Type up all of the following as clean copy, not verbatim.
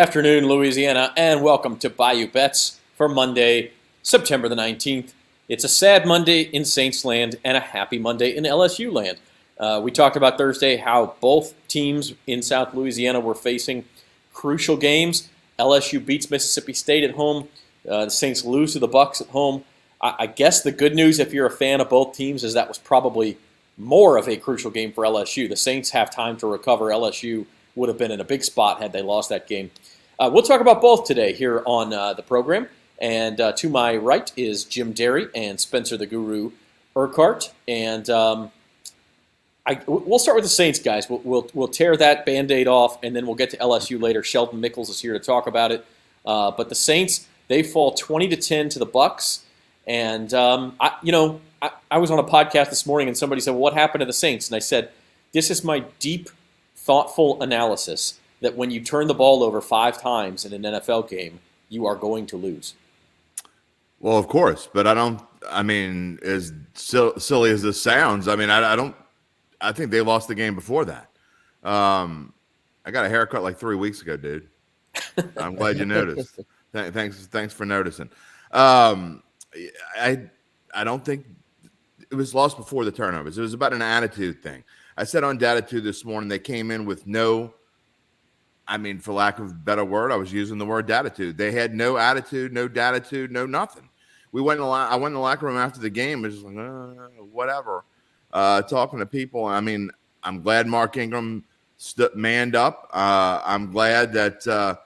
afternoon, Louisiana, and welcome to Bayou Bets for Monday, September the 19th. It's a sad Monday in Saints land and a happy Monday in LSU land. We talked about Thursday how both teams in South Louisiana were facing crucial games. LSU beats Mississippi State at home. The Saints lose to the Bucs at home. I guess the good news, if you're a fan of both teams, is that was probably more of a crucial game for LSU. The Saints have time to recover. LSU would have been in a big spot had they lost that game. We'll talk about both today here on the program. And to my right is Jim Derry and Spencer the Guru Urquhart. And we'll start with the Saints, guys. We'll tear that Band-Aid off, and then we'll get to LSU later. Sheldon Mickles is here to talk about it. But the Saints, they fall 20-10 to the Bucs. And, I was on a podcast this morning, and somebody said, well, what happened to the Saints? And I said, this is my deep, thoughtful analysis that when you turn the ball over 5 times in an NFL game, you are going to lose. Well, of course, but as silly as this sounds, I think they lost the game before that. I got a haircut like 3 weeks ago, dude. I'm glad you noticed. Thanks for noticing. I don't think it was lost before the turnovers. It was about an attitude thing. I said on Datitude this morning, they came in with for lack of a better word, I was using the word datitude. They had no attitude, no datitude, no nothing. I went in the locker room after the game. It was like, whatever. Talking to people. I'm glad Mark Ingram manned up. I'm glad that,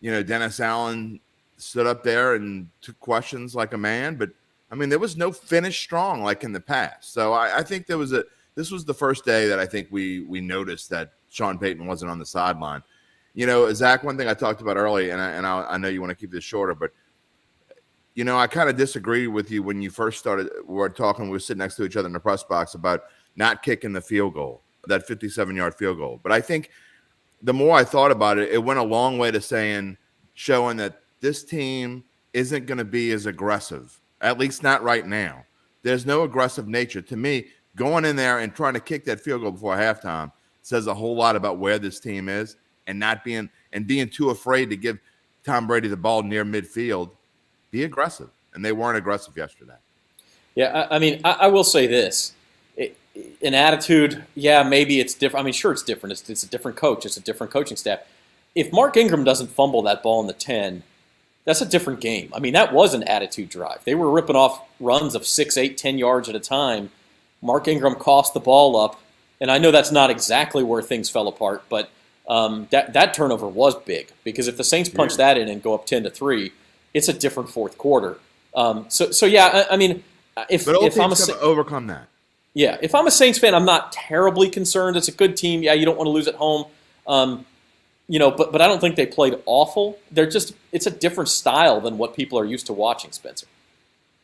Dennis Allen stood up there and took questions like a man. But, there was no finish strong like in the past. So I think this was the first day that I think we noticed that Sean Payton wasn't on the sideline. Zach, one thing I talked about early, and I know you want to keep this shorter, but, I kind of disagreed with you when you first started. We were sitting next to each other in the press box about not kicking the field goal, that 57-yard field goal. But I think the more I thought about it, it went a long way to showing that this team isn't going to be as aggressive, at least not right now. There's no aggressive nature. To me, going in there and trying to kick that field goal before halftime says a whole lot about where this team is, and being too afraid to give Tom Brady the ball near midfield. Be aggressive, and they weren't aggressive yesterday. Yeah, I will say this. An attitude, yeah, maybe it's different. Sure it's different. It's a different coach. It's a different coaching staff. If Mark Ingram doesn't fumble that ball in the 10, that's a different game. That was an attitude drive. They were ripping off runs of 6, 8, 10 yards at a time. Mark Ingram coughed the ball up, and I know that's not exactly where things fell apart, but that turnover was big because if the Saints punch that in and go up 10-3, it's a different fourth quarter. If I'm overcome that. Yeah, if I'm a Saints fan, I'm not terribly concerned. It's a good team. Yeah, you don't want to lose at home. But I don't think they played awful. It's a different style than what people are used to watching, Spencer.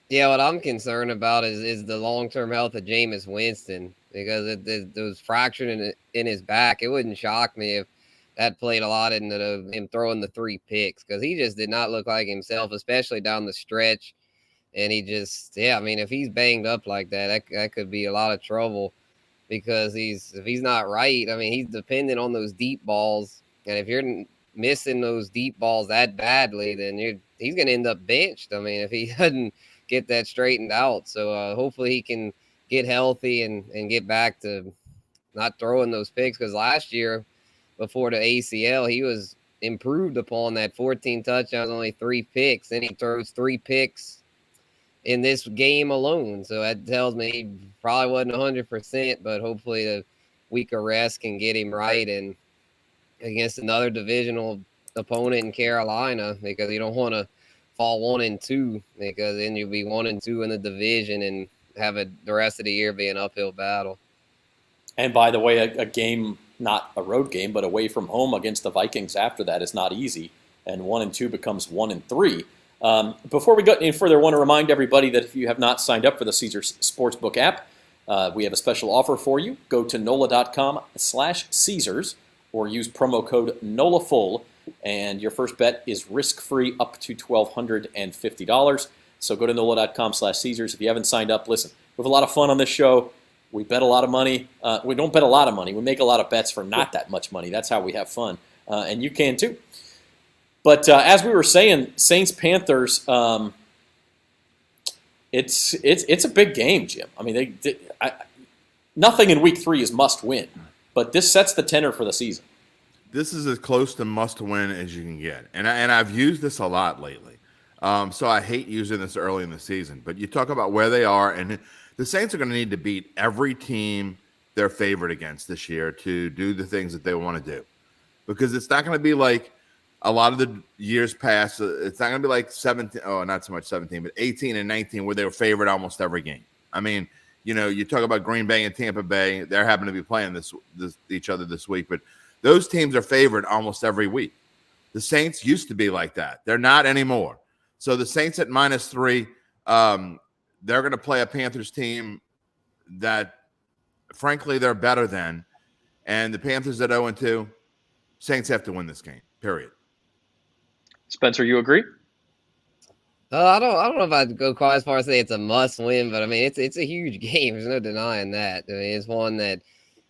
Yeah, what I'm concerned about is the long-term health of Jameis Winston because it was fractured in his back. It wouldn't shock me if that played a lot into him throwing the 3 picks because he just did not look like himself, especially down the stretch. And he just, if he's banged up like that could be a lot of trouble because if he's not right, he's dependent on those deep balls. And if you're missing those deep balls that badly, then he's going to end up benched. If he doesn't get that straightened out. So hopefully he can get healthy and get back to not throwing those picks because last year before the ACL, he was improved upon that 14 touchdowns, only 3 picks. Then he throws 3 picks in this game alone. So that tells me he probably wasn't 100%, but hopefully the week of rest can get him right and against another divisional opponent in Carolina because you don't want to fall 1-2 because then you'll be 1-2 in the division and have the rest of the year be an uphill battle. And by the way, a game, not a road game, but away from home against the Vikings after that is not easy. And 1-2 becomes 1-3. Before we go any further, I want to remind everybody that if you have not signed up for the Caesars Sportsbook app, we have a special offer for you. Go to NOLA.com/Caesars or use promo code NOLAFULL, and your first bet is risk-free up to $1,250. So go to NOLA.com/Caesars. If you haven't signed up, listen, we have a lot of fun on this show. We bet a lot of money. We don't bet a lot of money. We make a lot of bets for not that much money. That's how we have fun, and you can too. But as we were saying, Saints Panthers, it's a big game, Jim. I mean, nothing in Week 3 is must win, but this sets the tenor for the season. This is as close to must win as you can get, and I've used this a lot lately. So I hate using this early in the season. But you talk about where they are, and the Saints are going to need to beat every team they're favored against this year to do the things that they want to do, because it's not going to be like a lot of the years past. It's not going to be like 17. Oh, not so much 17, but 18 and 19, where they were favored almost every game. I mean, you talk about Green Bay and Tampa Bay. They're happen to be playing each other this week, but those teams are favored almost every week. The Saints used to be like that. They're not anymore. So the Saints at -3, they're going to play a Panthers team that, frankly, they're better than. And the Panthers at 0-2, Saints have to win this game, period. Spencer, you agree? I don't know if I'd go quite as far as say it's a must win, but I mean it's a huge game. There's no denying that. I mean, it's one that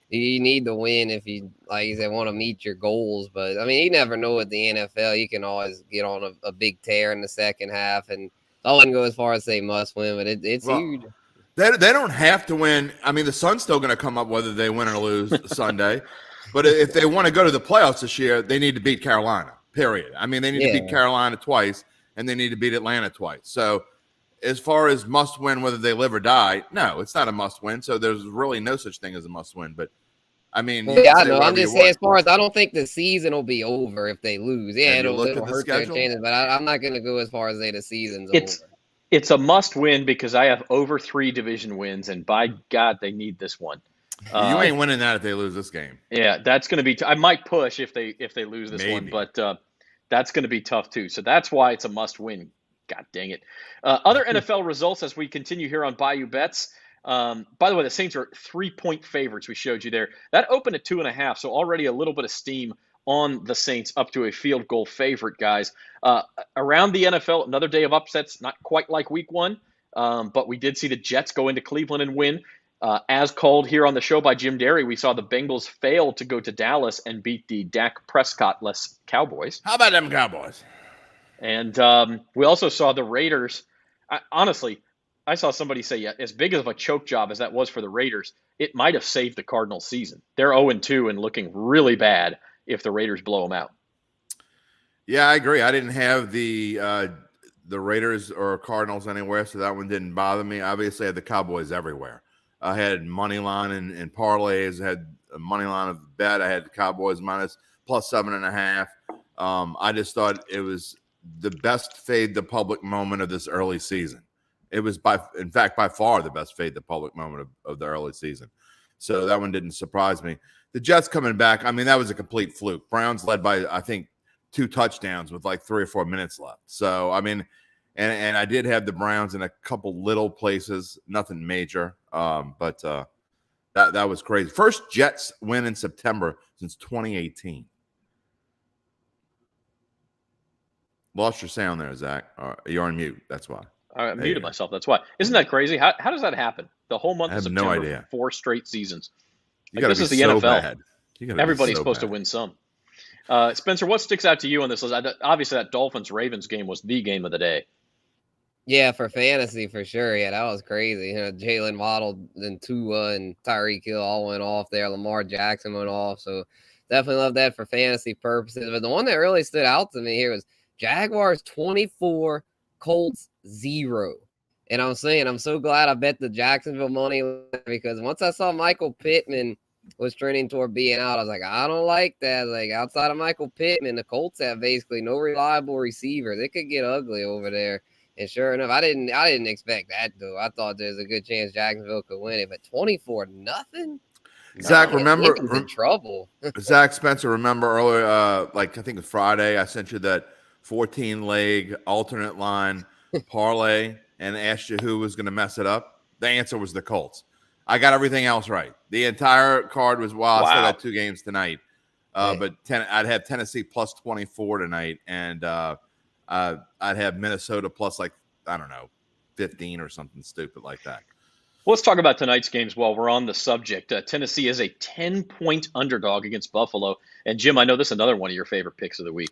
you need to win if you, like you said, want to meet your goals. But I mean, you never know with the NFL. You can always get on a big tear in the second half, and I wouldn't go as far as say must win, but it's huge. They don't have to win. I mean, the sun's still going to come up whether they win or lose Sunday. But if they want to go to the playoffs this year, they need to beat Carolina, period. I mean, they need to beat Carolina twice, and they need to beat Atlanta twice. So as far as must win, whether they live or die, no, it's not a must win. So there's really no such thing as a must win. But I mean, yeah, I know. I'm just saying, as far as I don't think the season will be over if they lose. Yeah, it'll hurt their chances, but I'm not going to go as far as say the season's over. It's a must win because I have over 3 division wins, and by God, they need this one. You ain't winning that if they lose this game. Yeah, that's going to be. I might push if they lose this one, but that's going to be tough too. So that's why it's a must win. God dang it. Other NFL results as we continue here on Bayou Bets. By the way, the Saints are 3-point favorites. We showed you there. That opened at 2.5, so already a little bit of steam on the Saints up to a field goal favorite, guys. Around the NFL, another day of upsets, not quite like Week 1, but we did see the Jets go into Cleveland and win. As called here on the show by Jim Derry, we saw the Bengals fail to go to Dallas and beat the Dak Prescott-less Cowboys. How about them Cowboys? And we also saw the Raiders. Honestly, I saw somebody say, as big of a choke job as that was for the Raiders, it might have saved the Cardinals' season. They're 0-2 and looking really bad if the Raiders blow them out. Yeah, I agree. I didn't have the Raiders or Cardinals anywhere, so that one didn't bother me. Obviously, I had the Cowboys everywhere. I had money line and parlays. I had a money line of bet. I had the Cowboys plus 7.5. I just thought it was the best fade the public moment of this early season. It was by far the best fade the public moment of the early season. So that one didn't surprise me. The Jets coming back, I mean, that was a complete fluke. Browns led by, I think, 2 touchdowns with like 3 or 4 minutes left. So, I mean, and I did have the Browns in a couple little places, nothing major. But that was crazy. First Jets win in September since 2018. Lost your sound there, Zach. You're on mute. That's why. I muted myself. That's why. Isn't that crazy? How does that happen? The whole month of September, no idea. 4 straight seasons. Like, this is the NFL. Bad. Everybody's supposed to win some. Spencer, what sticks out to you on this list? Obviously, that Dolphins-Ravens game was the game of the day. Yeah, for fantasy, for sure. Yeah, that was crazy. Jalen Waddle and Tua and Tyreek Hill all went off there. Lamar Jackson went off. So definitely love that for fantasy purposes. But the one that really stood out to me here was Jaguars 24, Colts 0. And I'm saying I'm so glad I bet the Jacksonville money because once I saw Michael Pittman was trending toward being out, I was like, I don't like that. Like, outside of Michael Pittman, the Colts have basically no reliable receivers. It could get ugly over there. And sure enough, I didn't expect that though. I thought there's a good chance Jacksonville could win it, but 24-0. Zach, remember in trouble. Zach Spencer, remember earlier, like I think it was Friday, I sent you that 14-leg alternate line parlay and asked you who was going to mess it up. The answer was the Colts. I got everything else right. The entire card was I still got 2 games tonight, but I'd have Tennessee plus 24 tonight, and I'd have Minnesota plus 15 or something stupid like that. Well, let's talk about tonight's games while we're on the subject. Tennessee is a 10-point underdog against Buffalo. And, Jim, I know this is another one of your favorite picks of the week.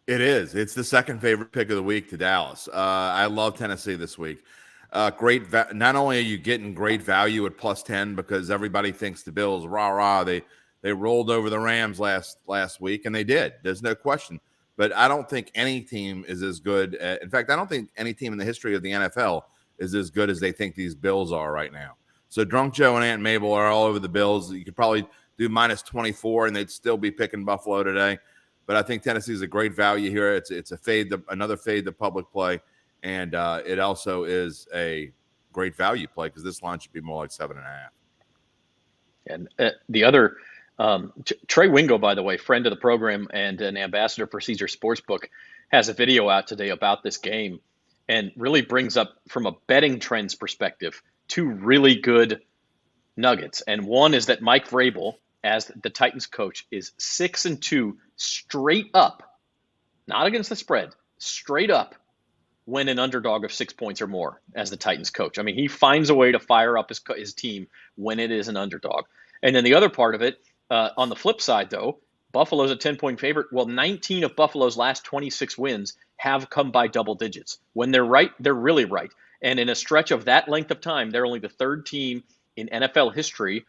It is. It's the second favorite pick of the week to Dallas. I love Tennessee this week. Not only are you getting great value at +10 because everybody thinks the Bills rah. They rolled over the Rams last week, and they did. There's no question. But I don't think any team is as good. In fact, I don't think any team in the history of the NFL is as good as they think these Bills are right now. So Drunk Joe and Aunt Mabel are all over the Bills. You could probably do -24, and they'd still be picking Buffalo today. But I think Tennessee is a great value here. It's a fade, another fade the public play, and it also is a great value play because this line should be more like 7.5. And the other Trey Wingo, by the way, friend of the program and an ambassador for Caesar Sportsbook, has a video out today about this game and really brings up, from a betting trends perspective, two really good nuggets. And one is that Mike Vrabel, as the Titans coach, is 6-2 straight up, not against the spread, straight up when an underdog of 6 points or more as the Titans coach. I mean, he finds a way to fire up his team when it is an underdog. And then the other part of it, on the flip side, though, Buffalo's a 10-point favorite. Well, 19 of Buffalo's last 26 wins have come by double digits. When they're right, they're really right. And in a stretch of that length of time, they're only the third team in NFL history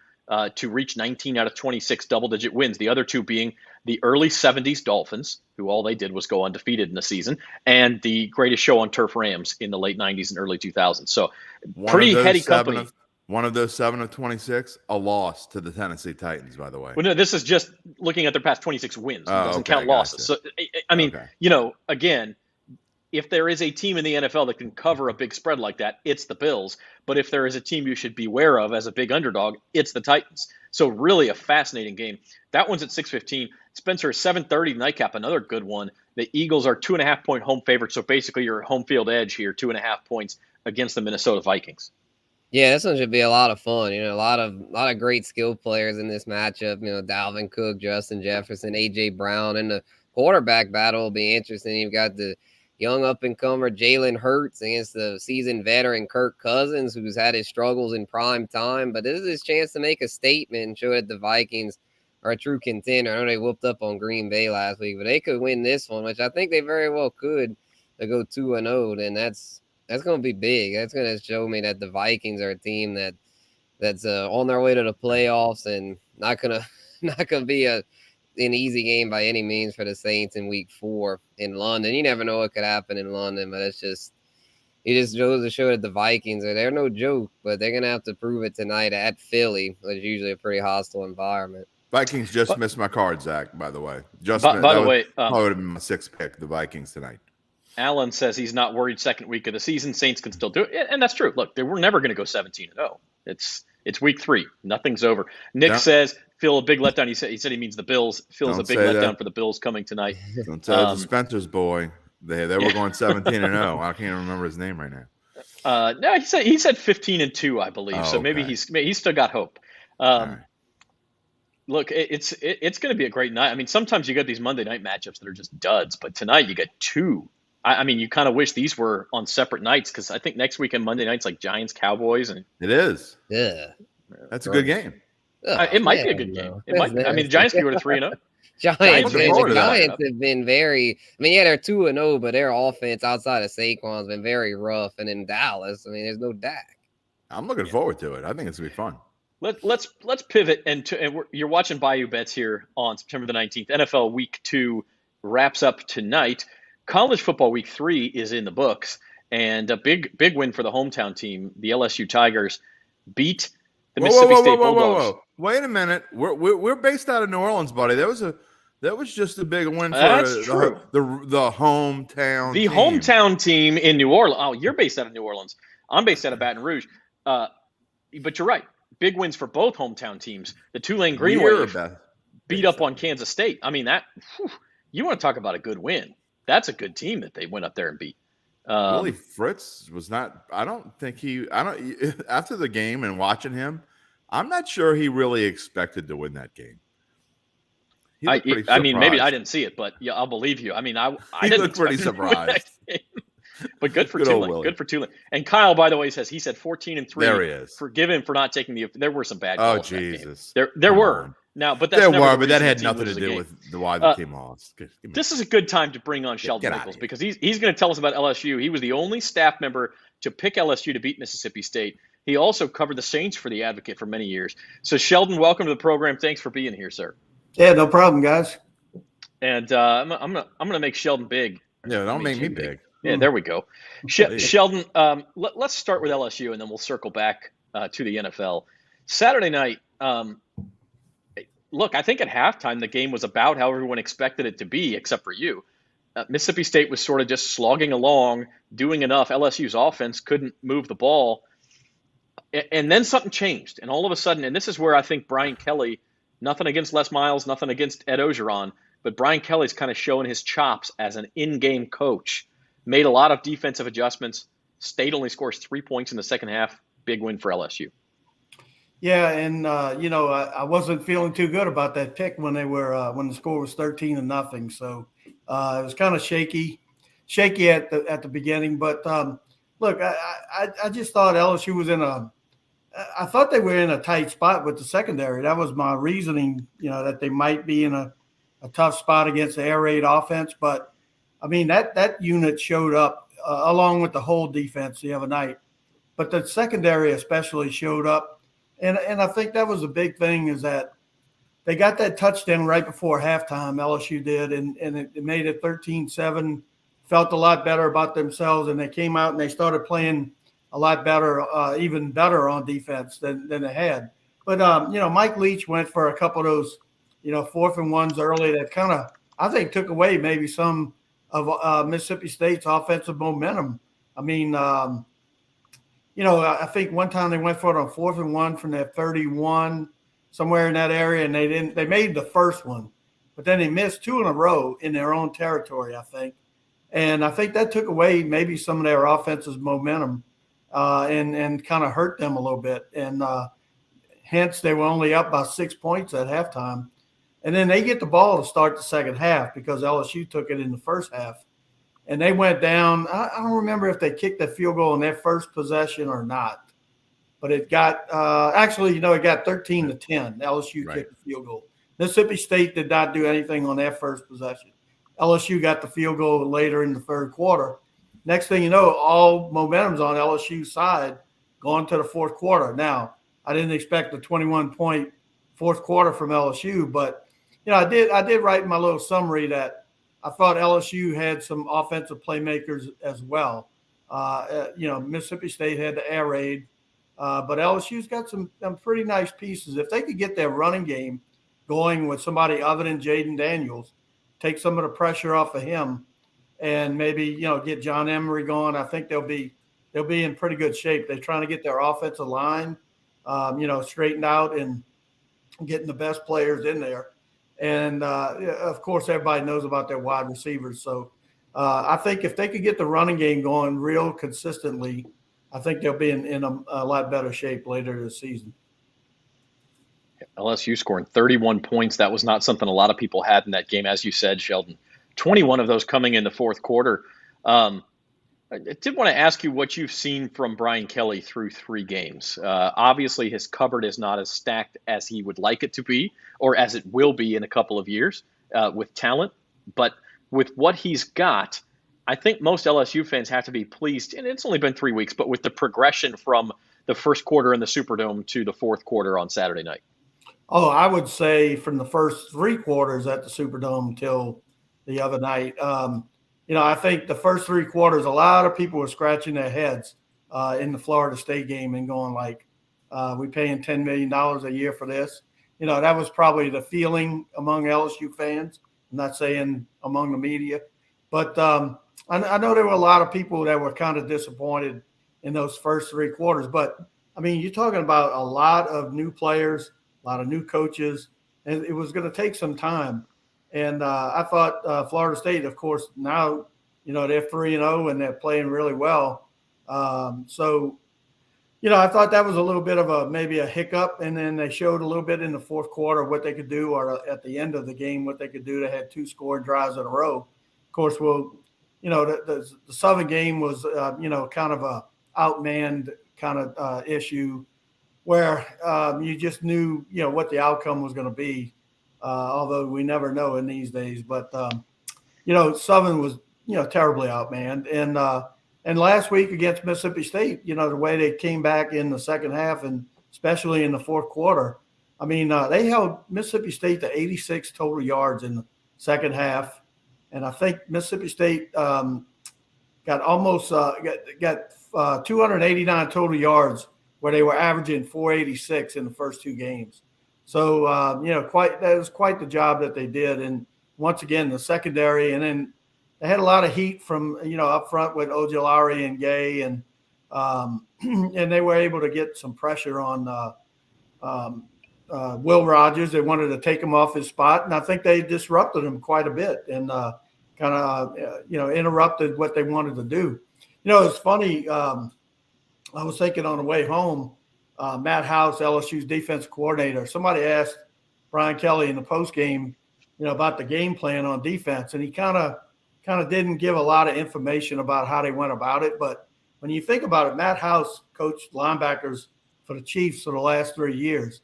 to reach 19 out of 26 double-digit wins, the other two being the early 70s Dolphins, who all they did was go undefeated in the season, and the Greatest Show on Turf Rams in the late 90s and early 2000s. So pretty heady company. One of those 7 of 26, a loss to the Tennessee Titans, by the way. Well, no, this is just looking at their past 26 wins. It doesn't count losses. Gotcha. So, I mean, again, if there is a team in the NFL that can cover a big spread like that, it's the Bills. But if there is a team you should beware of as a big underdog, it's the Titans. So really a fascinating game. That one's at 6:15. Spencer, 7:30 nightcap, another good one. The Eagles are 2.5-point home favorites. So basically your home field edge here, 2.5 points against the Minnesota Vikings. Yeah, this one should be a lot of fun. A lot of great skill players in this matchup. Dalvin Cook, Justin Jefferson, A.J. Brown, and the quarterback battle will be interesting. You've got the young up-and-comer Jalen Hurts against the seasoned veteran Kirk Cousins, who's had his struggles in prime time. But this is his chance to make a statement and show that the Vikings are a true contender. I know they whooped up on Green Bay last week, but they could win this one, which I think they very well could, to go 2-0. And that's going to be big. That's going to show me that the Vikings are a team that's on their way to the playoffs and not going to be an easy game by any means for the Saints in week 4 in London. You never know what could happen in London, but it just goes to show that the Vikings they're no joke, but they're going to have to prove it tonight at Philly, which is usually a pretty hostile environment. Vikings just missed my card, Zach, by the way. By the way, that would have been my 6th pick, the Vikings tonight. Alan says he's not worried second week of the season. Saints can still do it. And that's true. Look, we're never going to go 17-0. It's week 3. Nothing's over. Nick says, feel a big letdown. He said he means the Bills. Feels a big letdown for the Bills coming tonight. Don't tell the Spencer's boy. They were going 17-0. I can't remember his name right now. No, he said 15-2, I believe. So maybe he's still got hope. Right. Look, it's going to be a great night. I mean, sometimes you get these Monday night matchups that are just duds, but tonight you get 2. I mean, you kind of wish these were on separate nights because I think next weekend Monday night's like Giants, Cowboys, and it is. Yeah, that's a good game. It might be a good game. It might. I mean, the Giants could go to 3-0. Giants have been very. I mean, yeah, they're 2-0, but their offense outside of Saquon's been very rough. And in Dallas, I mean, there's no Dak. I'm looking forward to it. I think it's gonna be fun. Let's pivot and you're watching Bayou Bets here on September the 19th. NFL Week 2 wraps up tonight. College football Week 3 is in the books, and a big win for the hometown team. The LSU Tigers beat the Mississippi State Bulldogs. Wait a minute, we're based out of New Orleans, buddy. That was just a big win for the hometown. The hometown team in New Orleans. Oh, you're based out of New Orleans. I'm based out of Baton Rouge. But you're right. Big wins for both hometown teams. The Tulane Green Wave beat up on Kansas State. I mean, you want to talk about a good win. That's a good team that they went up there and beat. Willie Fritz was not. After the game and watching him, I'm not sure he really expected to win that game. I mean, maybe I didn't see it, but yeah, I'll believe you. I mean, I didn't looked pretty surprised. But good for Tulane. Good for Tulane. And Kyle, by the way, says he said 14-3. There he is. Forgive him for not taking there were some bad calls. Oh Jesus! There were. Now, but that's there never were, the but that reason had the team nothing to loses a do game. with why the team lost. This is a good time to bring on Sheldon get outta Mickles here. because he's going to tell us about LSU. He was the only staff member to pick LSU to beat Mississippi State. He also covered the Saints for the Advocate for many years. So, Sheldon, welcome to the program. Thanks for being here, sir. Yeah, no problem, guys. And I'm gonna make Sheldon big. Yeah, don't make me big. Yeah, there we go. Sheldon, let's start with LSU, and then we'll circle back to the NFL. Saturday night, look, I think at halftime the game was about how everyone expected it to be, except for you. Mississippi State was sort of just slogging along, doing enough. LSU's offense couldn't move the ball. And then something changed. And all of a sudden, and this is where I think Brian Kelly, nothing against Les Miles, nothing against Ed Ogeron, but Brian Kelly's kind of showing his chops as an in-game coach. Made a lot of defensive adjustments. State only scores 3 points in the second half. Big win for LSU. Yeah, and I wasn't feeling too good about that pick when when the score was 13-0. So it was kind of shaky at the beginning. But look, I just thought LSU was I thought they were in a tight spot with the secondary. That was my reasoning, that they might be in a tough spot against the air raid offense. But I mean, that unit showed up along with the whole defense the other night. But the secondary especially showed up. And I think that was a big thing is that they got that touchdown right before halftime, LSU did, and it made it 13-7, felt a lot better about themselves, and they came out and they started playing a lot better, even better on defense than they had. But, Mike Leach went for a couple of those, 4th and 1s early that kind of, I think, took away maybe some of Mississippi State's offensive momentum. I mean, I think one time they went for it on 4th and 1 from that 31, somewhere in that area, and they made the first one, but then they missed 2 in a row in their own territory, I think. And I think that took away maybe some of their offensive momentum and kind of hurt them a little bit. And hence they were only up by 6 points at halftime. And then they get the ball to start the second half because LSU took it in the first half. And they went down. I don't remember if they kicked the field goal in their first possession or not. But it got it got 13-10. LSU kicked the field goal. Mississippi State did not do anything on their first possession. LSU got the field goal later in the third quarter. Next thing you know, all momentum's on LSU's side going to the fourth quarter. Now, I didn't expect a 21-point fourth quarter from LSU, but I did write in my little summary that I thought LSU had some offensive playmakers as well. Mississippi State had the air raid, but LSU's got some pretty nice pieces. If they could get their running game going with somebody other than Jaden Daniels, take some of the pressure off of him, and maybe get John Emery going, I think they'll be in pretty good shape. They're trying to get their offensive line, straightened out and getting the best players in there. And, of course, everybody knows about their wide receivers. So I think if they could get the running game going real consistently, I think they'll be in a lot better shape later this season. LSU scoring 31 points. That was not something a lot of people had in that game, as you said, Sheldon. 21 of those coming in the fourth quarter. I did want to ask you what you've seen from Brian Kelly through 3 games. Obviously, his cupboard is not as stacked as he would like it to be, or as it will be in a couple of years with talent. But with what he's got, I think most LSU fans have to be pleased, and it's only been 3 weeks, but with the progression from the first quarter in the Superdome to the fourth quarter on Saturday night. Oh, I would say from the first 3 quarters at the Superdome till the other night. I think the first 3 quarters, a lot of people were scratching their heads in the Florida State game and going like, we paying $10 million a year for this. That was probably the feeling among LSU fans. I'm not saying among the media. But I know there were a lot of people that were kind of disappointed in those first 3 quarters. But, I mean, you're talking about a lot of new players, a lot of new coaches, and it was going to take some time. And I thought Florida State, of course, now, they're 3-0 and they're playing really well. So, I thought that was a little bit of maybe a hiccup. And then they showed a little bit in the fourth quarter what they could do, or at the end of the game, what they could do. They had 2 scoring drives in a row. Of course, the Southern game was, kind of a outmanned kind of issue. where you just knew, what the outcome was going to be, although we never know in these days. But, Southern was, terribly outmanned. And last week against Mississippi State, the way they came back in the second half and especially in the fourth quarter, I mean, they held Mississippi State to 86 total yards in the second half. And I think Mississippi State got almost 289 total yards, where they were averaging 486 in the first two games. So, that was quite the job that they did. And once again, the secondary, and then they had a lot of heat from, up front with Ojulari and Gay, and they were able to get some pressure on Will Rogers. They wanted to take him off his spot, and I think they disrupted him quite a bit and kind of, interrupted what they wanted to do. It's funny. I was thinking on the way home, Matt House, LSU's defensive coordinator, somebody asked Brian Kelly in the postgame, about the game plan on defense, and he kind of didn't give a lot of information about how they went about it. But when you think about it, Matt House coached linebackers for the Chiefs for the last 3 years.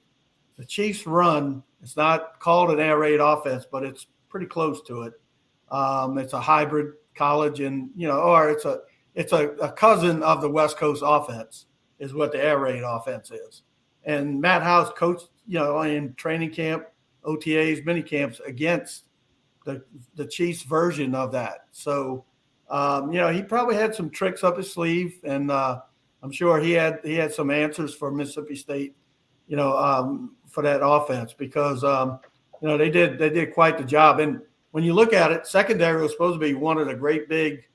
The Chiefs run, it's not called an air raid offense, but it's pretty close to it. It's a hybrid college, and or it's a cousin of the West Coast offense is what the air raid offense is. And Matt House coached, in training camp, OTAs, mini camps against the Chiefs version of that. So, he probably had some tricks up his sleeve, and I'm sure he had some answers for Mississippi State, for that offense, because they did quite the job. And when you look at it, secondary was supposed to be one of the great big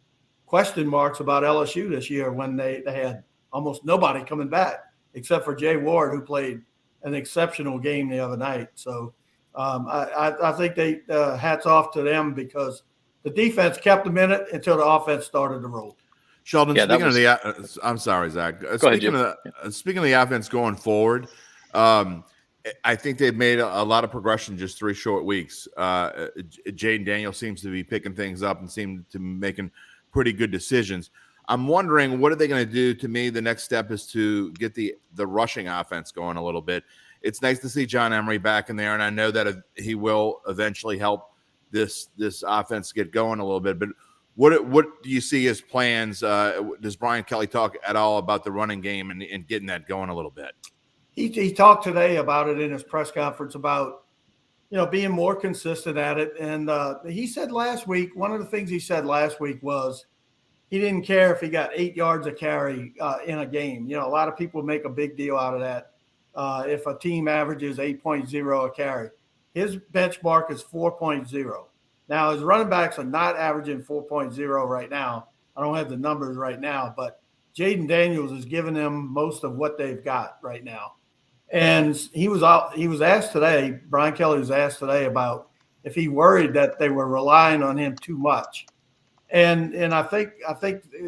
question marks about LSU this year, when they had almost nobody coming back except for Jay Ward, who played an exceptional game the other night. So I think they hats off to them, because the defense kept them in it until the offense started to roll. Sheldon, speaking of the, I'm sorry, Zach. Speaking of the offense going forward, I think they've made a lot of progression in just 3 short weeks. Jaden Daniel seems to be picking things up and seem to be making pretty good decisions. I'm wondering, what are they going to do? To me, the next step is to get the rushing offense going a little bit. It's nice to see John Emery back in there, and I know that he will eventually help this offense get going a little bit. But what do you see as plans? Does Brian Kelly talk at all about the running game and getting that going a little bit? He talked today about it in his press conference about, being more consistent at it. And he said last week, one of the things he said last week was he didn't care if he got 8 yards a carry in a game. A lot of people make a big deal out of that. If a team averages 8.0 a carry, his benchmark is 4.0. Now, his running backs are not averaging 4.0 right now. I don't have the numbers right now, but Jaden Daniels is giving them most of what they've got right now. And he was asked today, Brian Kelly was asked today about if he worried that they were relying on him too much. And I think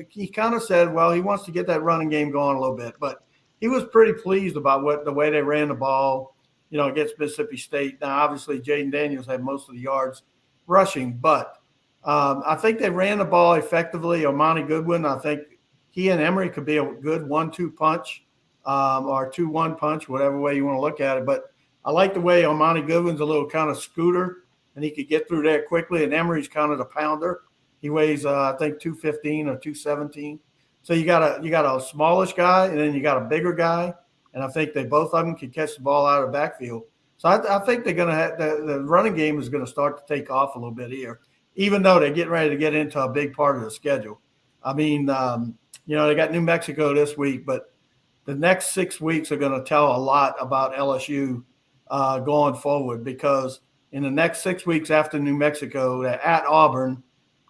he kind of said, well, he wants to get that running game going a little bit, but he was pretty pleased about the way they ran the ball, against Mississippi State. Now, obviously, Jaden Daniels had most of the yards rushing, but I think they ran the ball effectively. Omani Goodwin, I think he and Emery could be a good 1-2 punch. Or 2-1 punch, whatever way you want to look at it. But I like the way Omani Goodwin's a little kind of scooter, and he could get through there quickly. And Emery's kind of the pounder. He weighs, I think, 215 or 217. So you got a smallish guy, and then you got a bigger guy. And I think both of them can catch the ball out of the backfield. So I think they're going to have the running game is going to start to take off a little bit here, even though they're getting ready to get into a big part of the schedule. I mean, they got New Mexico this week, but the next 6 weeks are going to tell a lot about LSU going forward, because in the next 6 weeks after New Mexico, they're at Auburn,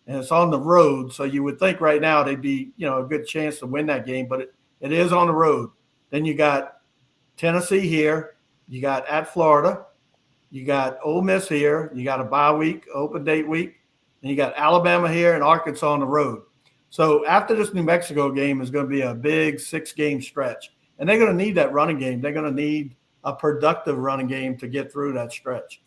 and it's on the road. So you would think right now they'd be, a good chance to win that game, but it is on the road. Then you got Tennessee here, you got at Florida, you got Ole Miss here, you got a bye week, open date week, and you got Alabama here and Arkansas on the road. So after this New Mexico game is going to be a big 6-game stretch, and they're going to need that running game. They're going to need a productive running game to get through that stretch.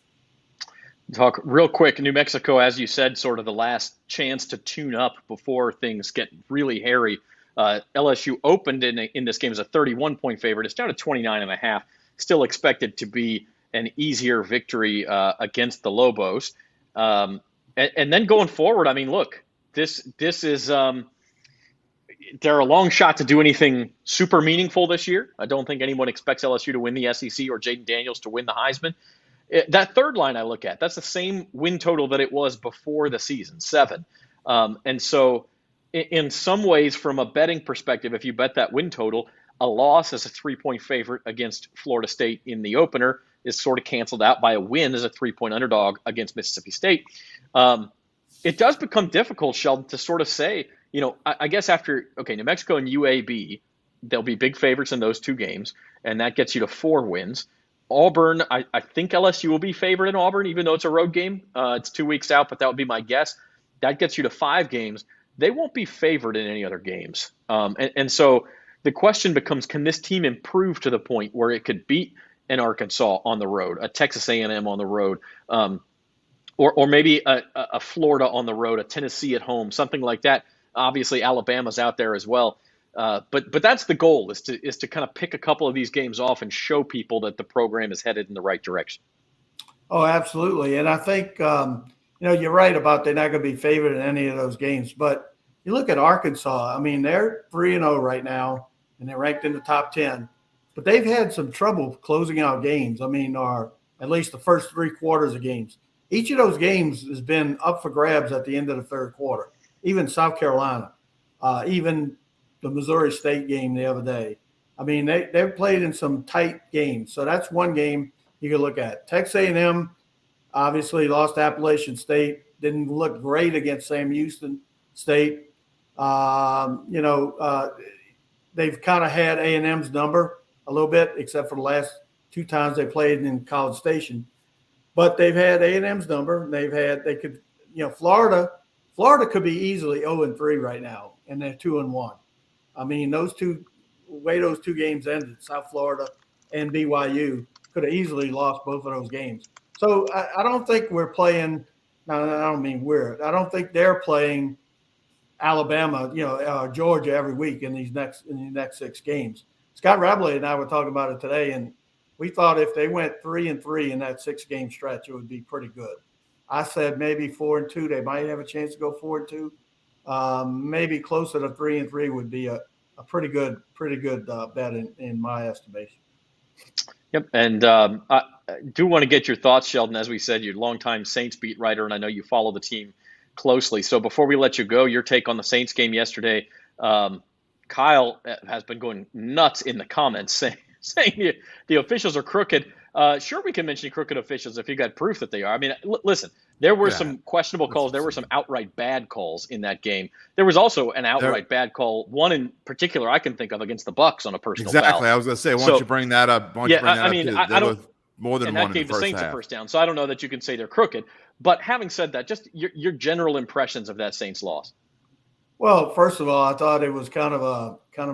Talk real quick. New Mexico, as you said, sort of the last chance to tune up before things get really hairy LSU opened in this game as a 31-point favorite. It's down to 29.5. Still expected to be an easier victory against the Lobos. And then going forward, I mean, look, this is they're a long shot to do anything super meaningful this year. I don't think anyone expects LSU to win the SEC or Jaden Daniels to win the Heisman. That third line I look at, that's the same win total that it was before the season, 7. And so in some ways, from a betting perspective, if you bet that win total, a loss as a 3-point favorite against Florida State in the opener is sort of canceled out by a win as a 3-point underdog against Mississippi State. It does become difficult, Sheldon, to sort of say, I guess after, New Mexico and UAB, they'll be big favorites in those 2 games, and that gets you to 4 wins. Auburn, I think LSU will be favored in Auburn, even though it's a road game. It's 2 weeks out, but that would be my guess. That gets you to 5 games. They won't be favored in any other games. And so the question becomes, can this team improve to the point where it could beat an Arkansas on the road, a Texas A&M on the road, or maybe a Florida on the road, a Tennessee at home, something like that. Obviously, Alabama's out there as well. But that's the goal, is to kind of pick a couple of these games off and show people that the program is headed in the right direction. Oh, absolutely. And I think, you're right about they're not going to be favored in any of those games. But you look at Arkansas, I mean, they're 3-0 right now, and they're ranked in the top 10. But they've had some trouble closing out games. I mean, or at least the first 3 quarters of games. Each of those games has been up for grabs at the end of the third quarter. Even South Carolina, even the Missouri State game the other day. I mean, they've played in some tight games. So that's one game you can look at. Texas A&M obviously lost to Appalachian State. Didn't look great against Sam Houston State. They've kind of had A&M's number a little bit, except for the last 2 times they played in College Station. But they've had A&M's number. Florida could be easily 0-3 right now, and they're 2-1. I mean, those 2 games ended, South Florida and BYU could have easily lost both of those games. So I don't think we're playing. No, I don't mean we're. I don't think they're playing Alabama, Georgia every week in the next 6 games. Scott Rabley and I were talking about it today, and we thought if they went 3-3 in that 6-game stretch, it would be pretty good. I said maybe 4-2. They might have a chance to go 4-2. Maybe closer to 3-3 would be a pretty good bet in my estimation. Yep, and I do want to get your thoughts, Sheldon. As we said, you're a longtime Saints beat writer, and I know you follow the team closely. So before we let you go, your take on the Saints game yesterday. Kyle has been going nuts in the comments saying the officials are crooked. Sure, we can mention crooked officials if you got proof that they are. I mean, listen, there were some questionable calls. There were some outright bad calls in that game. There was also an outright bad call, one in particular I can think of against the Bucs on a personal foul. Exactly. I was going to say, why don't you bring that up? I don't. More than and one that gave in the the Saints half. a first down. So I don't know that you can say they're crooked. But having said that, just your general impressions of that Saints loss. Well, first of all, I thought it was kind of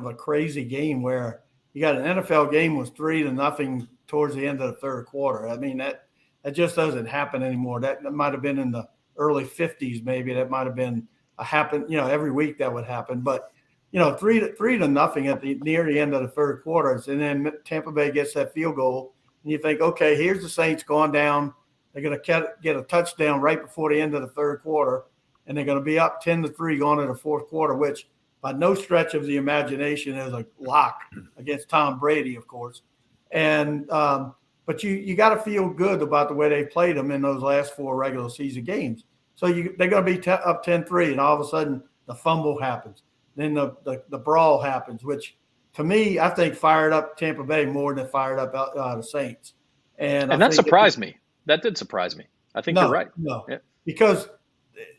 a crazy game where you got an NFL game was 3-0 towards the end of the third quarter. I mean, that just doesn't happen anymore. That might have been in the early 50s, maybe. That might have been every week that would happen. But 3-0 near the end of the third quarters, and then Tampa Bay gets that field goal, and you think, okay, here's the Saints going down. They're going to get a touchdown right before the end of the third quarter, and they're going to be up 10-3 going into the fourth quarter, which by no stretch of the imagination is a lock against Tom Brady, of course. And but you got to feel good about the way they played them in those last 4 regular season games. So they're going to be up 10-3, and all of a sudden the fumble happens. Then the brawl happens, which to me I think fired up Tampa Bay more than it fired up the Saints. And that surprised me. That did surprise me. I think you're right. No, yeah. Because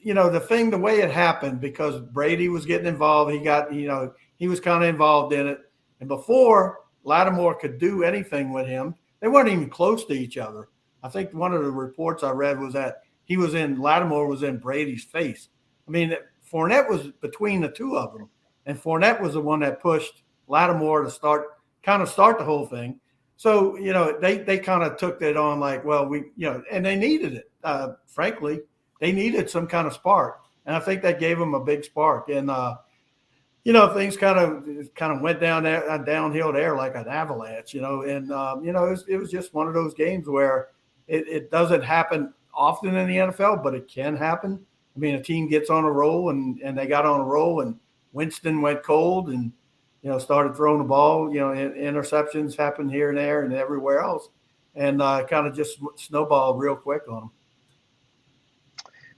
the way it happened, because Brady was getting involved, he was kind of involved in it, and before Lattimore could do anything with him, they weren't even close to each other. I think one of the reports I read was that Lattimore was in Brady's face. I mean, Fournette was between the 2 of them, and Fournette was the one that pushed Lattimore to start the whole thing. So, they kind of took that on like, well, and they needed it. Frankly, they needed some kind of spark. And I think that gave them a big spark. And, things kind of went downhill there like an avalanche, and it was just one of those games where it doesn't happen often in the NFL, but it can happen. I mean, a team gets on a roll, and they got on a roll, and Winston went cold and, started throwing the ball. Interceptions happened here and there and everywhere else, and kind of just snowballed real quick on them.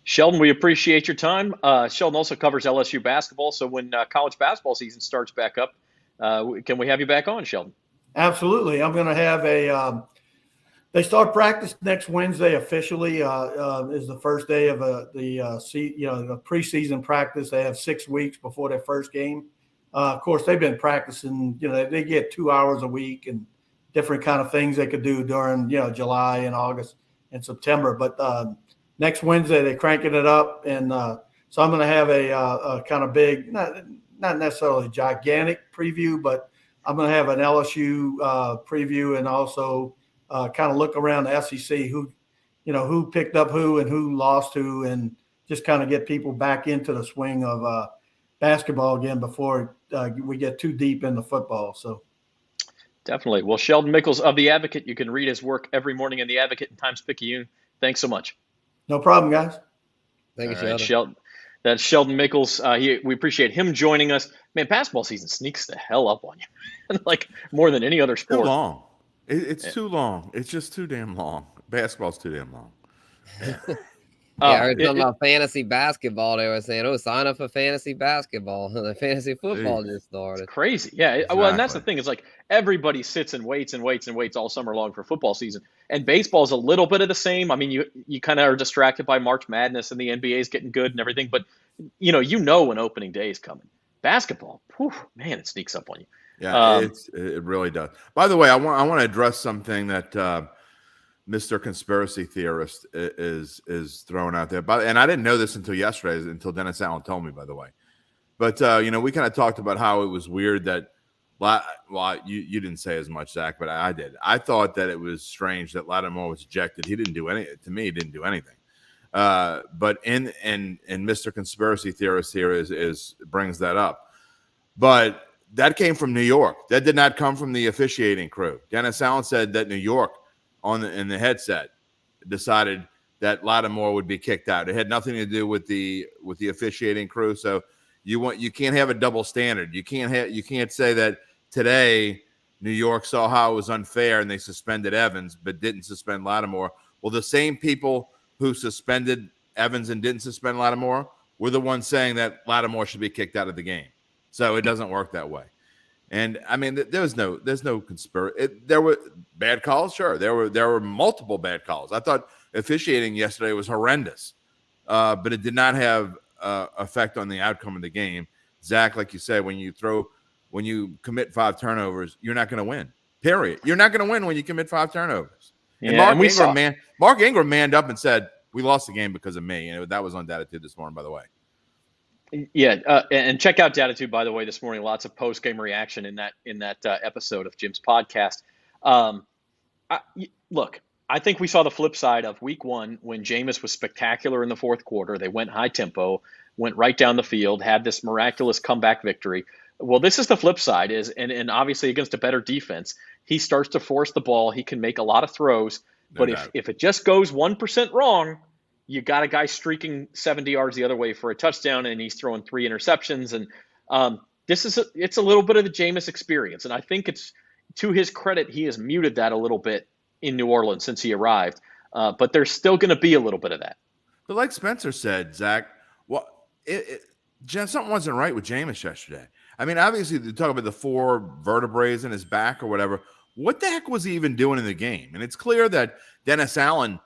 Sheldon, we appreciate your time. Sheldon also covers LSU basketball, so when college basketball season starts back up, can we have you back on, Sheldon? Absolutely. I'm going to have they start practice next Wednesday officially. Is the first day of the preseason practice. They have 6 weeks before their first game. Of course, they've been practicing. They get 2 hours a week and different kind of things they could do during July and August and September. But next Wednesday they cranking it up, and so I'm going to have a kind of big, not necessarily gigantic preview, but I'm going to have an LSU preview, and also kind of look around the SEC, who picked up who and who lost who, and just kind of get people back into the swing of basketball again before we get too deep into football. So definitely. Well, Sheldon Mickles of The Advocate, you can read his work every morning in The Advocate and Times-Picayune. Thanks so much. No problem, guys. Thank you, All right, Sheldon. That's Sheldon Mickles. We appreciate him joining us. Man, basketball season sneaks the hell up on you, like more than any other sport. Too long. It's too long. It's just too damn long. Basketball's too damn long. I heard something about fantasy basketball. They were saying, sign up for fantasy basketball. The fantasy football just started. It's crazy. Yeah. Exactly. Well, and that's the thing. It's like everybody sits and waits all summer long for football season. And baseball is a little bit of the same. I mean, you kind of are distracted by March Madness and the NBA is getting good and everything. But, when opening day is coming. Basketball, man, it sneaks up on you. Yeah, it really does. By the way, I want to address something that Mr. Conspiracy Theorist is throwing out there. And I didn't know this until yesterday, until Dennis Allen told me, by the way. But, we kind of talked about how it was weird that, you didn't say as much, Zach, but I did. I thought that it was strange that Lattimore was ejected. He didn't do anything. To me, he didn't do anything. But in Mr. Conspiracy Theorist here brings that up. But that came from New York. That did not come from the officiating crew. Dennis Allen said that New York in the headset decided that Lattimore would be kicked out. It had nothing to do with the officiating crew. So you can't have a double standard. You can't say that today New York saw how it was unfair and they suspended Evans but didn't suspend Lattimore. Well, the same people who suspended Evans and didn't suspend Lattimore were the ones saying that Lattimore should be kicked out of the game. So it doesn't work that way. And I mean, there's no conspiracy. There were bad calls, sure. There were multiple bad calls. I thought officiating yesterday was horrendous, but it did not have effect on the outcome of the game. Zach, like you said, when you commit 5 turnovers, you're not going to win. Period. You're not going to win when you commit 5 turnovers. Yeah, and Mark Ingram manned up and said, "We lost the game because of me." And that was on Datitude this morning, by the way. Yeah, and check out Datitude, by the way, this morning. Lots of post-game reaction in that episode of Jim's podcast. Look, I think we saw the flip side of week 1 when Jameis was spectacular in the fourth quarter. They went high tempo, went right down the field, had this miraculous comeback victory. Well, this is the flip side, and obviously against a better defense, he starts to force the ball. He can make a lot of throws, but if it just goes 1% wrong, you got a guy streaking 70 yards the other way for a touchdown, and he's throwing 3 interceptions. And it's a little bit of the Jameis experience. And I think it's to his credit, he has muted that a little bit in New Orleans since he arrived. But there's still going to be a little bit of that. But like Spencer said, Zach, something wasn't right with Jameis yesterday. I mean, obviously, they talk about the 4 vertebrae in his back or whatever. What the heck was he even doing in the game? And it's clear that Dennis Allen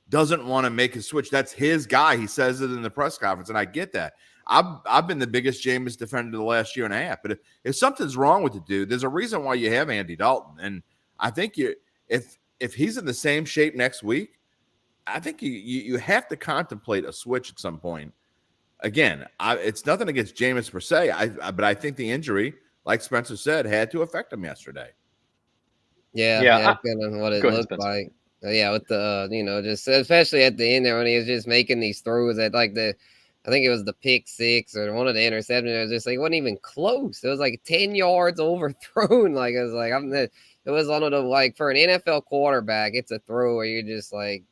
doesn't want to make a switch. That's his guy. He says it in the press conference, and I get that. I've been the biggest Jameis defender the last year and a half. But if something's wrong with the dude, there's a reason why you have Andy Dalton. And I think if he's in the same shape next week, I think you have to contemplate a switch at some point. Again, it's nothing against Jameis per se, but I think the injury, like Spencer said, had to affect him yesterday. Yeah, kind of what it looked like. Yeah, with the just especially at the end there when he was just making these throws at like the I think it was the pick six or one of the interceptions. It was just like, it wasn't even close. It was like 10 yards overthrown. Like, it was like, it was one of the, like, for an NFL quarterback, it's a throw where you're just like,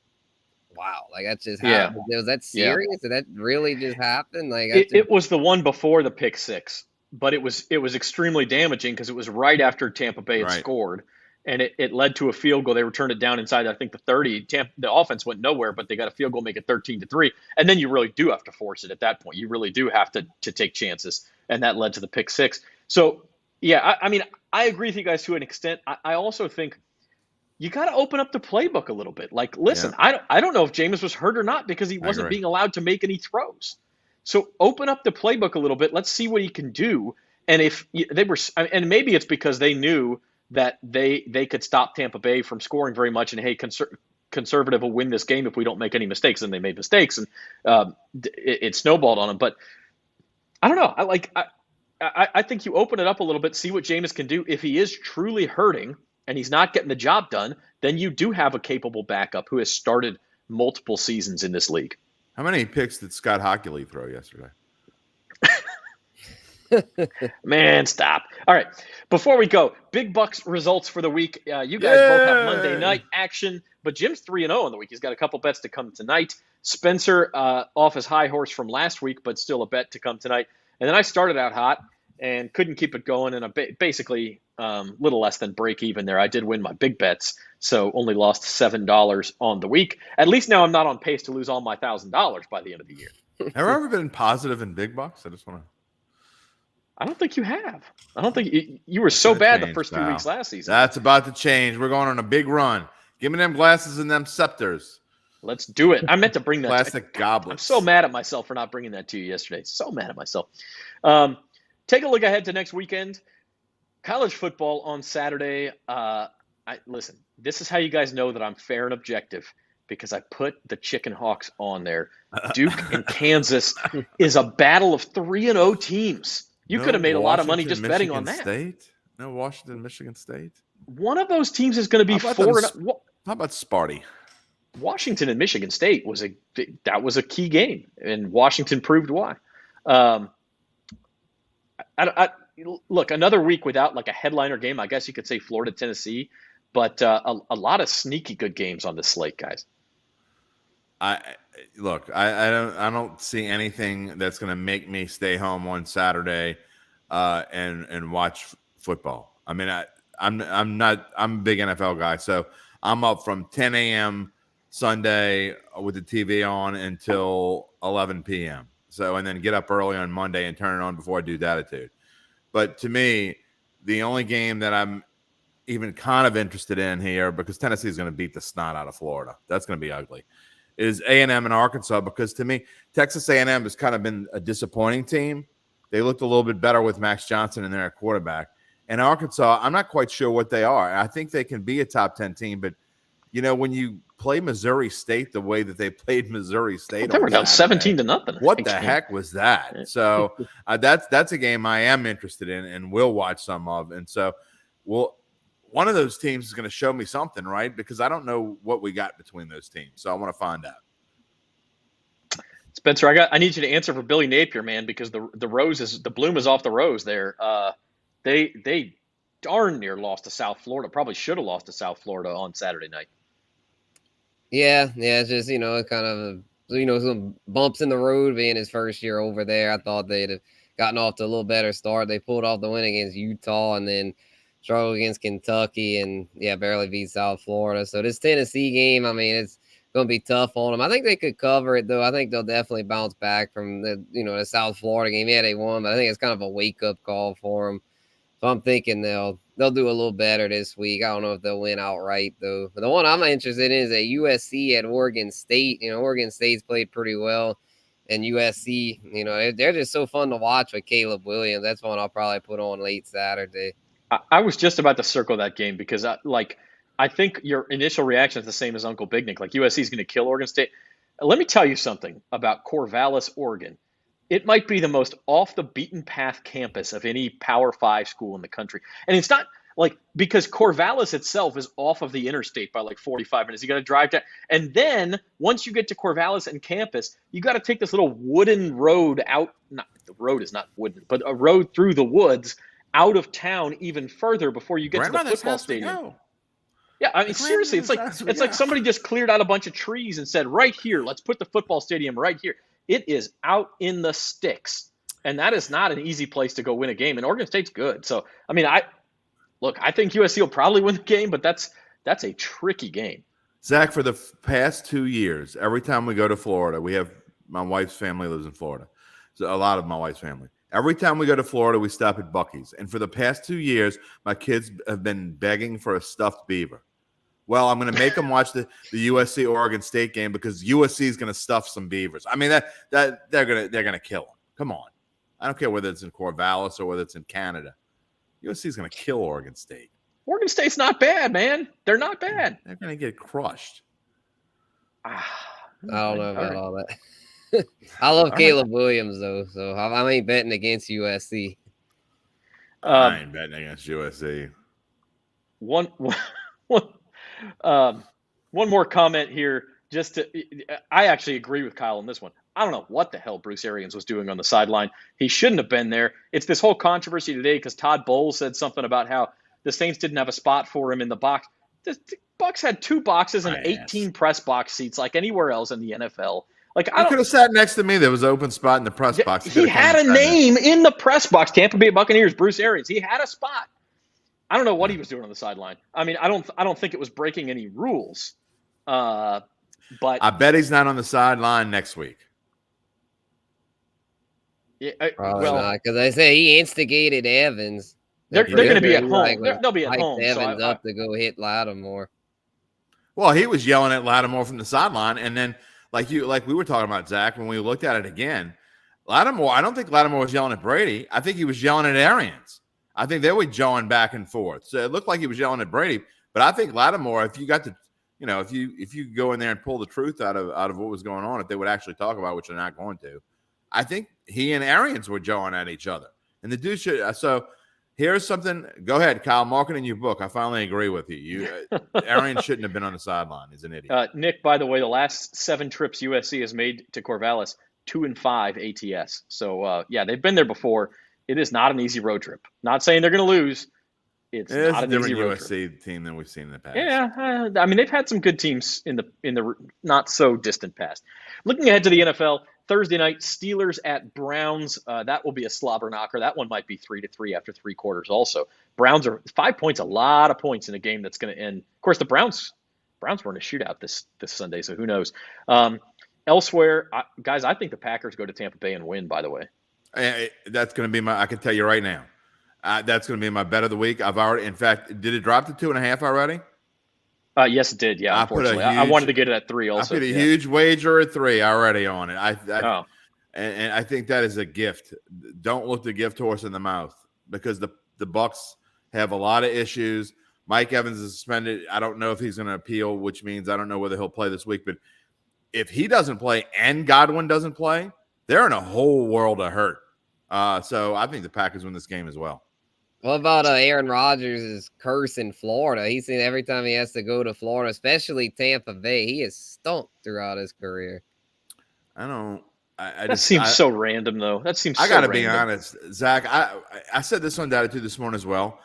wow, like that just happened. Was that serious? Did that really just happen? Like, it was the one before the pick six, but it was extremely damaging because it was right after Tampa Bay had scored, and it led to a field goal. They returned it down inside, I think, the 30. The offense went nowhere, but they got a field goal, make it 13-3, and then you really do have to force it at that point. You really do have to take chances, and that led to the pick six. So yeah, I mean, I agree with you guys to an extent. I also think you got to open up the playbook a little bit. Like, listen, I don't know if Jameis was hurt or not because he wasn't being allowed to make any throws. So open up the playbook a little bit. Let's see what he can do. And if they were, and maybe it's because they knew that they could stop Tampa Bay from scoring very much. And hey, conservative will win this game if we don't make any mistakes. And they made mistakes, and it snowballed on them. But I don't know. I think you open it up a little bit, see what Jameis can do. If he is truly hurting and he's not getting the job done, then you do have a capable backup who has started multiple seasons in this league. How many picks did Scott Hockley throw yesterday? Man, stop. All right. Before we go, big bucks results for the week. You guys both have Monday night action, but Jim's 3-0 in the week. He's got a couple bets to come tonight. Spencer off his high horse from last week, but still a bet to come tonight. And then I started out hot and couldn't keep it going, and basically little less than break even there. I did win my big bets, so only lost $7 on the week. At least now I'm not on pace to lose all my $1,000 by the end of the year. Have I ever been positive in big bucks? I just want to. I don't think you have. I don't think you were so bad the first 3 weeks last season. That's about to change. We're going on a big run. Give me them glasses and them scepters. Let's do it. I meant to bring that. Plastic goblets. I'm so mad at myself for not bringing that to you yesterday. So mad at myself. Take a look ahead to next weekend. College football on Saturday. Listen, this is how you guys know that I'm fair and objective, because I put the Chicken Hawks on there. Duke and Kansas is a battle of 3-0 teams. You could have made a lot of money just betting on that. State? No Washington, Michigan State. One of those teams is going to be 4-0. How about Sparty? Washington and Michigan State was a key game, and Washington proved why. Look, another week without like a headliner game. I guess you could say Florida, Tennessee, but a lot of sneaky good games on this slate, guys. I don't see anything that's going to make me stay home on Saturday and watch football. I mean, I'm a big NFL guy, so I'm up from 10 a.m. Sunday with the TV on until 11 p.m. So, and then get up early on Monday and turn it on before I do Datitude. But to me, the only game that I'm even kind of interested in here, because Tennessee is going to beat the snot out of Florida, that's going to be ugly, is A&M and Arkansas, because to me, Texas A&M has kind of been a disappointing team. They looked a little bit better with Max Johnson in there at quarterback. And Arkansas, I'm not quite sure what they are. I think they can be a top 10 team, but, you know, when you play Missouri State the way that they played Missouri State, they were down 17-0. What the heck was that? So that's a game I am interested in and will watch some of. And so, one of those teams is going to show me something, right? Because I don't know what we got between those teams, so I want to find out. Spencer, I need you to answer for Billy Napier, man, because the bloom is off the rose there. They darn near lost to South Florida. Probably should have lost to South Florida on Saturday night. Yeah, it's just, kind of, some bumps in the road being his first year over there. I thought they'd have gotten off to a little better start. They pulled off the win against Utah and then struggled against Kentucky and, barely beat South Florida. So this Tennessee game, I mean, it's going to be tough on them. I think they could cover it, though. I think they'll definitely bounce back from the South Florida game. Yeah, they won, but I think it's kind of a wake-up call for them. So I'm thinking they'll do a little better this week. I don't know if they'll win outright, though. But the one I'm interested in is at USC at Oregon State. Oregon State's played pretty well. And USC, they're just so fun to watch with Caleb Williams. That's one I'll probably put on late Saturday. I was just about to circle that game because, I think your initial reaction is the same as Uncle Big Nick. Like, USC is going to kill Oregon State. Let me tell you something about Corvallis, Oregon. It might be the most off-the-beaten-path campus of any Power 5 school in the country. And it's not Like, because Corvallis itself is off of the interstate by like 45 minutes. You got to drive down. And then once you get to Corvallis and campus, you got to take this little wooden road out. Not, the road is not wooden, but a road through the woods out of town even further before you get to the football stadium. Yeah, I mean, seriously, it's like somebody just cleared out a bunch of trees and said, right here, let's put the football stadium right here. It is out in the sticks, and that is not an easy place to go win a game. And Oregon State's good. So, I mean, I think USC will probably win the game, but that's a tricky game. Zach, for the past 2 years, every time we go to Florida, my wife's family lives in Florida. So a lot of my wife's family. Every time we go to Florida, we stop at Buc-ee's. And for the past 2 years, my kids have been begging for a stuffed beaver. Well, I'm going to make them watch the USC Oregon State game because USC is going to stuff some beavers. I mean, that they're going to kill them. Come on. I don't care whether it's in Corvallis or whether it's in Canada. USC is going to kill Oregon State. Oregon State's not bad, man. They're not bad. They're going to get crushed. I don't know about all that. I love Caleb Williams, though, so I ain't betting against USC. I ain't betting against USC. One more comment here. I actually agree with Kyle on this one. I don't know what the hell Bruce Arians was doing on the sideline. He shouldn't have been there. It's this whole controversy today because Todd Bowles said something about how the Saints didn't have a spot for him in the box. The Bucs had 2 boxes and 18 press box seats like anywhere else in the NFL. Like, I could have sat next to me. There was an open spot in the press box. He had a name in the press box. Tampa Bay Buccaneers, Bruce Arians. He had a spot. I don't know what he was doing on the sideline. I mean, I don't think it was breaking any rules. But I bet he's not on the sideline next week. Yeah, probably not, because I say he instigated Evans. They're going to be at home. They'll be at home. Evans up to go hit Lattimore. Well, he was yelling at Lattimore from the sideline, and then like we were talking about, Zach, when we looked at it again, Lattimore. I don't think Lattimore was yelling at Brady. I think he was yelling at Arians. I think they were jawing back and forth. So it looked like he was yelling at Brady, but I think Lattimore, if you got to, if you go in there and pull the truth out of what was going on, if they would actually talk about, which they're not going to, I think he and Arians were jawing at each other. And the dude should. So here's something. Go ahead, Kyle. Mark it in your book. I finally agree with you. Arians shouldn't have been on the sideline. He's an idiot. Nick, by the way, the last 7 trips USC has made to Corvallis, 2 and 5 ATS. So yeah, they've been there before. It is not an easy road trip. Not saying they're going to lose. It's not an easy road trip. USC team than we've seen in the past. Yeah, I mean they've had some good teams in the not so distant past. Looking ahead to the NFL, Thursday night, Steelers at Browns. That will be a slobber knocker. That one might be 3-3 after 3 quarters. Also, Browns are 5 points, a lot of points in a game that's going to end. Of course, the Browns were in a shootout this Sunday, so who knows? Elsewhere, guys, I think the Packers go to Tampa Bay and win. By the way. That's going to be I can tell you right now. That's going to be my bet of the week. I've already, in fact, did it drop to 2.5 already? Yes, it did. Yeah, unfortunately. I wanted to get it at 3 also. I put a huge wager at 3 already on it. And I think that is a gift. Don't look the gift horse in the mouth because the Bucs have a lot of issues. Mike Evans is suspended. I don't know if he's going to appeal, which means I don't know whether he'll play this week. But if he doesn't play and Godwin doesn't play, they're in a whole world of hurt. So I think the Packers win this game as well. What about Aaron Rodgers' curse in Florida? He's seen every time he has to go to Florida, especially Tampa Bay, he is stumped throughout his career. That seems so random, though. That seems. I got to be honest, Zach. I said this on Data 2 this morning as well.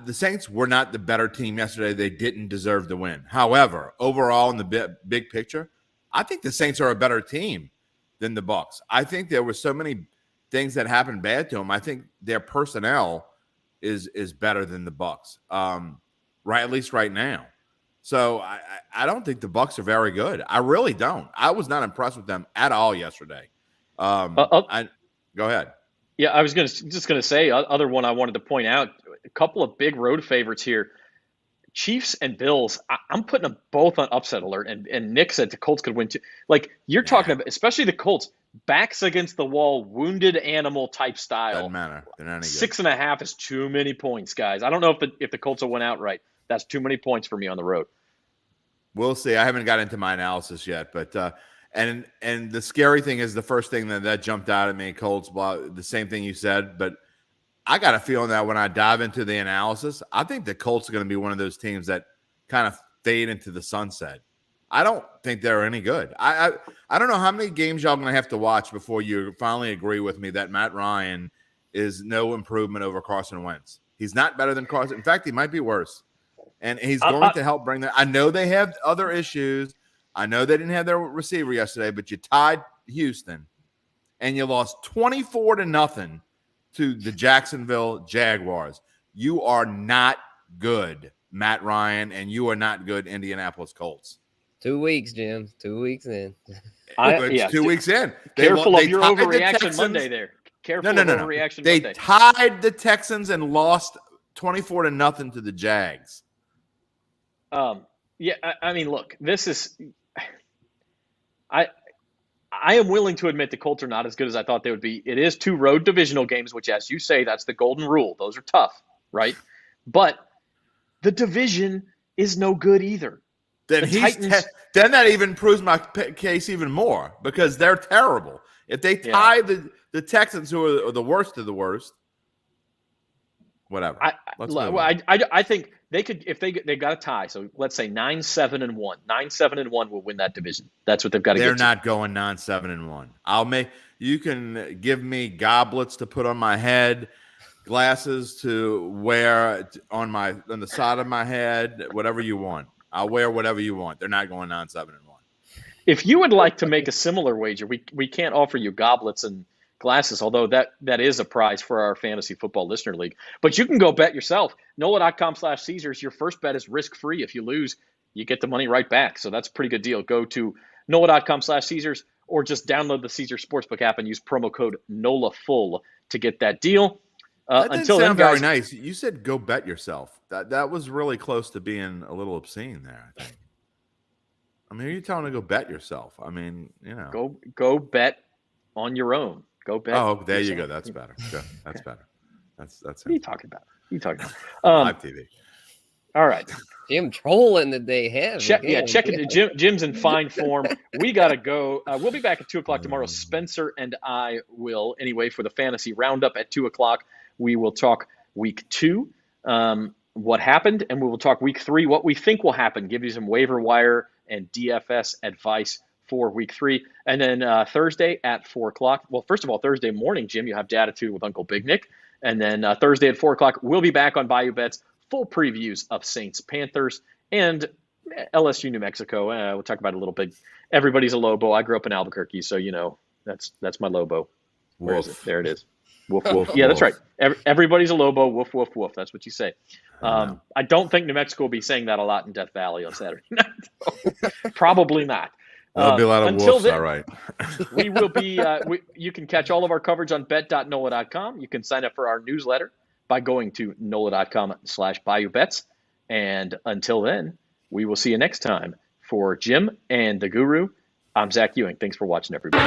The Saints were not the better team yesterday. They didn't deserve the win. However, overall in the big picture, I think the Saints are a better team than the Bucs. I think there were so many things that happened bad to them. I think their personnel is better than the Bucs, right? At least right now. So I don't think the Bucs are very good. I really don't. I was not impressed with them at all yesterday. Go ahead. Yeah, I was just gonna say other one I wanted to point out. A couple of big road favorites here. Chiefs and Bills, I'm putting them both on upset alert. And Nick said the Colts could win too. Like you're talking about, especially the Colts, backs against the wall, wounded animal type style. Doesn't matter. They're not any good. 6.5 is too many points, guys. I don't know if the Colts will win outright. That's too many points for me on the road. We'll see. I haven't got into my analysis yet, but and the scary thing is the first thing that jumped out at me, Colts, the same thing you said, but I got a feeling that when I dive into the analysis, I think the Colts are going to be one of those teams that kind of fade into the sunset. I don't think they're any good. I don't know how many games y'all going to have to watch before you finally agree with me that Matt Ryan is no improvement over Carson Wentz. He's not better than Carson. In fact, he might be worse. And he's going to help bring that. I know they have other issues. I know they didn't have their receiver yesterday, but you tied Houston and you lost 24-0 to the Jacksonville Jaguars. You are not good, Matt Ryan, and you are not good, Indianapolis Colts. 2 weeks, Jim. 2 weeks in. It's 2 weeks in. Careful of your overreaction Monday there. Careful of overreaction Monday. They tied the Texans and lost 24-0 to the Jags. Yeah, I mean, look, this is I am willing to admit the Colts are not as good as I thought they would be. It is 2 road divisional games, which, as you say, that's the golden rule. Those are tough, right? But the division is no good either. Then then that even proves my case even more because they're terrible. If they tie the Texans, who are the worst of the worst, whatever. I think they could if they got a tie. So let's say 9-7-1. 9-7-1 will win that division. That's what they've got to get. They're not going 9-7-1. You can give me goblets to put on my head, glasses to wear on the side of my head, whatever you want. I'll wear whatever you want. They're not going 9-7-1. If you would like to make a similar wager, we can't offer you goblets and glasses, although that is a prize for our fantasy football listener league. But you can go bet yourself. NOLA.com/Caesars. Your first bet is risk-free. If you lose, you get the money right back. So that's a pretty good deal. Go to NOLA.com/Caesars or just download the Caesars Sportsbook app and use promo code NOLAFULL to get that deal. That didn't until sound then, guys, very nice. You said go bet yourself. That was really close to being a little obscene there, I think. I mean, are you telling to go bet yourself? I mean, you know. Go bet on your own. Go bet. Oh, there you go. That's better. That's better. That's what are you talking about? Live TV. All right. Jim trolling the day ahead. Check it. Jim's in fine form. We got to go. We'll be back at 2:00 tomorrow. Spencer and I will, anyway, for the fantasy roundup at 2:00. We will talk week 2, what happened, and we will talk week 3, what we think will happen, give you some waiver wire and DFS advice for week 3. And then Thursday at 4:00. Well, first of all, Thursday morning, Jim, you have Datitude with Uncle Big Nick. And then Thursday at 4:00, we'll be back on Bayou Bets, full previews of Saints, Panthers, and LSU, New Mexico. We'll talk about it a little bit. Everybody's a Lobo. I grew up in Albuquerque, so, you know, that's my Lobo. Where is it? There it is. Woof, woof. Yeah, that's right. Everybody's a Lobo. Woof, woof, woof. That's what you say. I don't think New Mexico will be saying that a lot in Death Valley on Saturday night. Probably not. There'll be a lot of wolves, all right. We will be you can catch all of our coverage on bet.nola.com. You can sign up for our newsletter by going to nola.com/Bayou Bets. And until then, we will see you next time. For Jim and the Guru, I'm Zach Ewing. Thanks for watching, everybody.